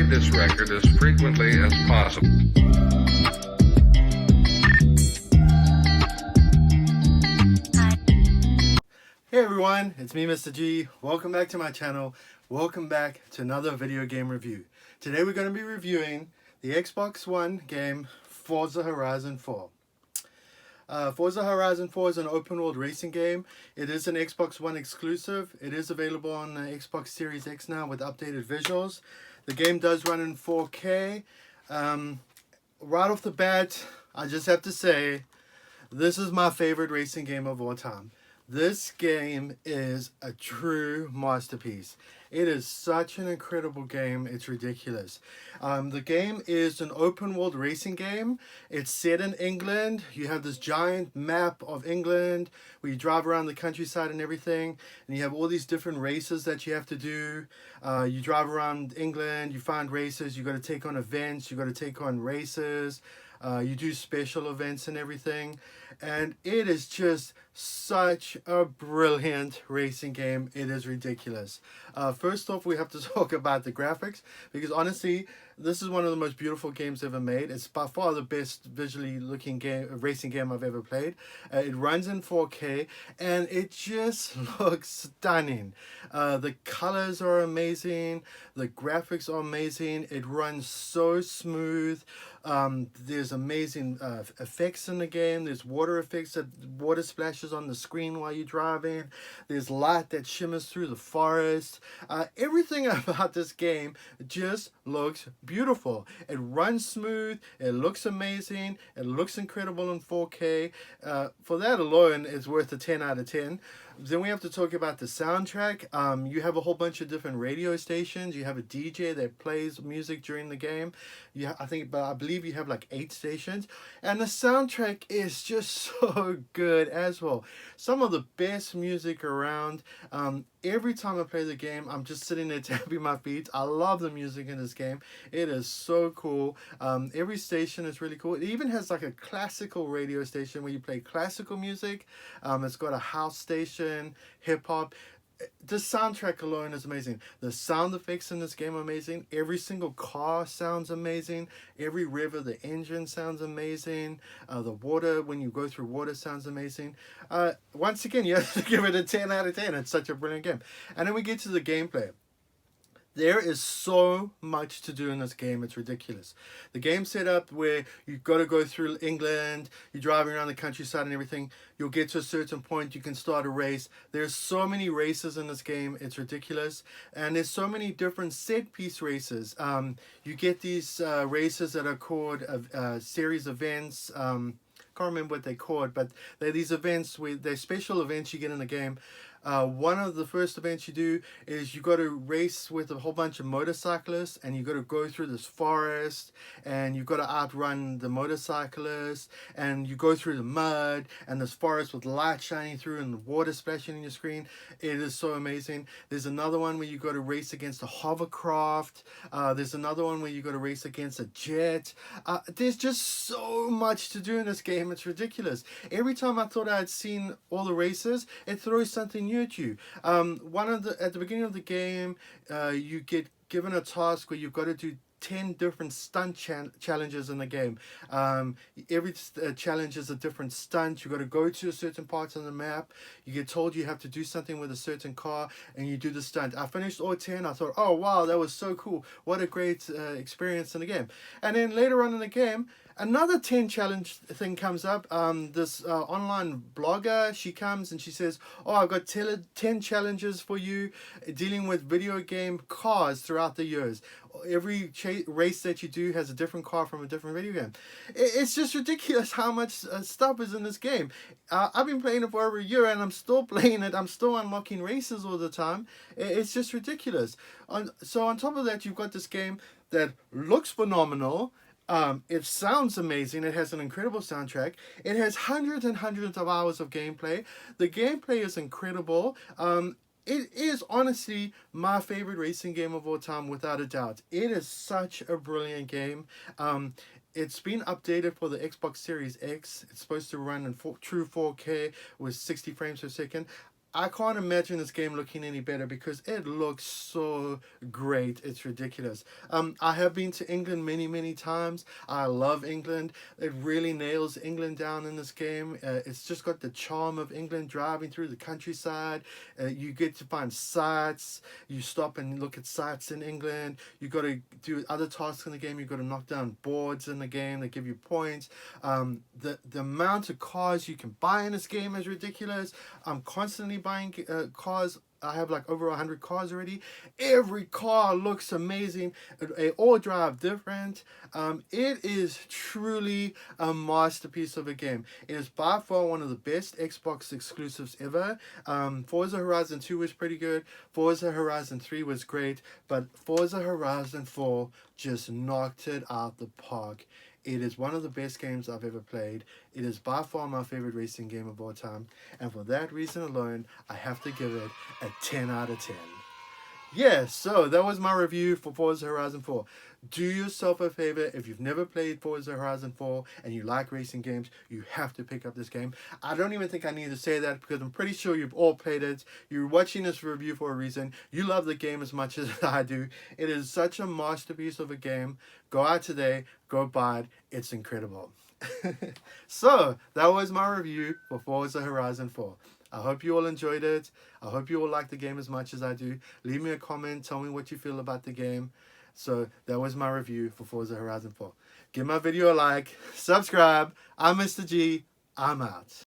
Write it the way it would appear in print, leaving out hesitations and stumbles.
this record as frequently as possible. Hey everyone, it's me MrG. Welcome back to my channel. Welcome back to another video game review. Today we're going to be reviewing the Xbox One game Forza Horizon 4. Forza Horizon 4 is an open world racing game. It is an Xbox One exclusive. It is available on the Xbox Series X now with updated visuals. The game does run in 4K. Right off the bat, I just have to say, this is my favorite racing game of all time. This game is a true masterpiece. It is such an incredible game, it's ridiculous. The game is an open world racing game. It's set in England. You have this giant map of England where you drive around the countryside and everything, and you have all these different races that you have to do. You drive around England, you find races, you got to take on events, you got to take on races. You do special events and everything, and it is just such a brilliant racing game. It is ridiculous. First off, we have to talk about the graphics, because honestly, this is one of the most beautiful games ever made. It's by far the best visually looking racing game I've ever played. It runs in 4K and it just looks stunning. The colors are amazing. The graphics are amazing. It runs so smooth. There's amazing effects in the game. There's water effects, that water splashes on the screen while you're driving. There's light that shimmers through the forest. Everything about this game just looks beautiful. It runs smooth. It looks amazing. It looks incredible in 4K. For that alone, it's worth a 10 out of 10. Then we have to talk about the soundtrack. You have a whole bunch of different radio stations. You have a DJ that plays music during the game. I believe you have like 8 stations, and the soundtrack is just so good as well. Some of the best music around. Every time I play the game, I'm just sitting there tapping my feet. I love the music in this game. It is so cool. Every station is really cool. It even has like a classical radio station where you play classical music. It's got a house station, hip hop. The soundtrack alone is amazing. The sound effects in this game are amazing. Every single car sounds amazing. Every river, the engine sounds amazing. The water, when you go through water, sounds amazing. Once again, you have to give it a 10 out of 10. It's such a brilliant game. And then we get to the gameplay. There is so much to do in this game, it's ridiculous. The game's set up where you've got to go through England, you're driving around the countryside and everything. You'll get to a certain point, you can start a race. There's so many races in this game, it's ridiculous. And there's so many different set-piece races. You get these races that are called series events. Can't remember what they're called, but they're these events where they're special events you get in the game. One of the first events you do is you got to race with a whole bunch of motorcyclists, and you got to go through this forest, and you got to outrun the motorcyclists, and you go through the mud and this forest with light shining through and the water splashing in your screen. It is so amazing. There's another one where you got to race against a hovercraft. There's another one where you got to race against a jet. There's just so much to do in this game. It's ridiculous. Every time I thought I had seen all the races, it throws something new at you. At the beginning of the game, you get given a task where you've got to do 10 different stunt challenges in the game. Every challenge is a different stunt. You got to go to a certain part on the map. You get told you have to do something with a certain car, and you do the stunt. I finished all 10. I thought, oh wow, that was so cool. What a great experience in the game. And then later on in the game, another 10 challenge thing comes up. This online blogger, she comes and she says, oh, I've got 10 challenges for you dealing with video game cars throughout the years. Every race that you do has a different car from a different video game. It's just ridiculous how much stuff is in this game. I've been playing it for over a year, and I'm still playing it. I'm still unlocking races all the time. It's just ridiculous. So on top of that, you've got this game that looks phenomenal. It sounds amazing. It has an incredible soundtrack. It has hundreds and hundreds of hours of gameplay. The gameplay is incredible. It is honestly my favorite racing game of all time, without a doubt. It is such a brilliant game. It's been updated for the Xbox Series X. It's supposed to run in true 4K with 60 frames per second. I can't imagine this game looking any better because it looks so great. It's ridiculous. I have been to England many times. I love England. It really nails England down in this game. It's just got the charm of England, driving through the countryside. You get to find sights. You stop and look at sights in England. You got to do other tasks in the game. You got to knock down boards in the game that give you points. The amount of cars you can buy in this game is ridiculous. I'm constantly buying cars. I have like over 100 cars already. Every car looks amazing. They all drive different. It is truly a masterpiece of a game. It is by far one of the best Xbox exclusives ever. Forza Horizon 2 was pretty good. Forza Horizon 3 was great. But Forza Horizon 4 just knocked it out the park. It is one of the best games I've ever played. It is by far my favorite racing game of all time. And for that reason alone, I have to give it a 10 out of 10. Yeah, so that was my review for Forza Horizon 4. Do yourself a favor. If you've never played Forza Horizon 4 and you like racing games, you have to pick up this game. I don't even think I need to say that because I'm pretty sure you've all played it. You're watching this review for a reason. You love the game as much as I do. It is such a masterpiece of a game. Go out today, go buy it. It's incredible. So, that was my review for Forza Horizon 4. I hope you all enjoyed it. I hope you all like the game as much as I do. Leave me a comment. Tell me what you feel about the game. So that was my review for Forza Horizon 4. Give my video a like. Subscribe. I'm Mr. G. I'm out.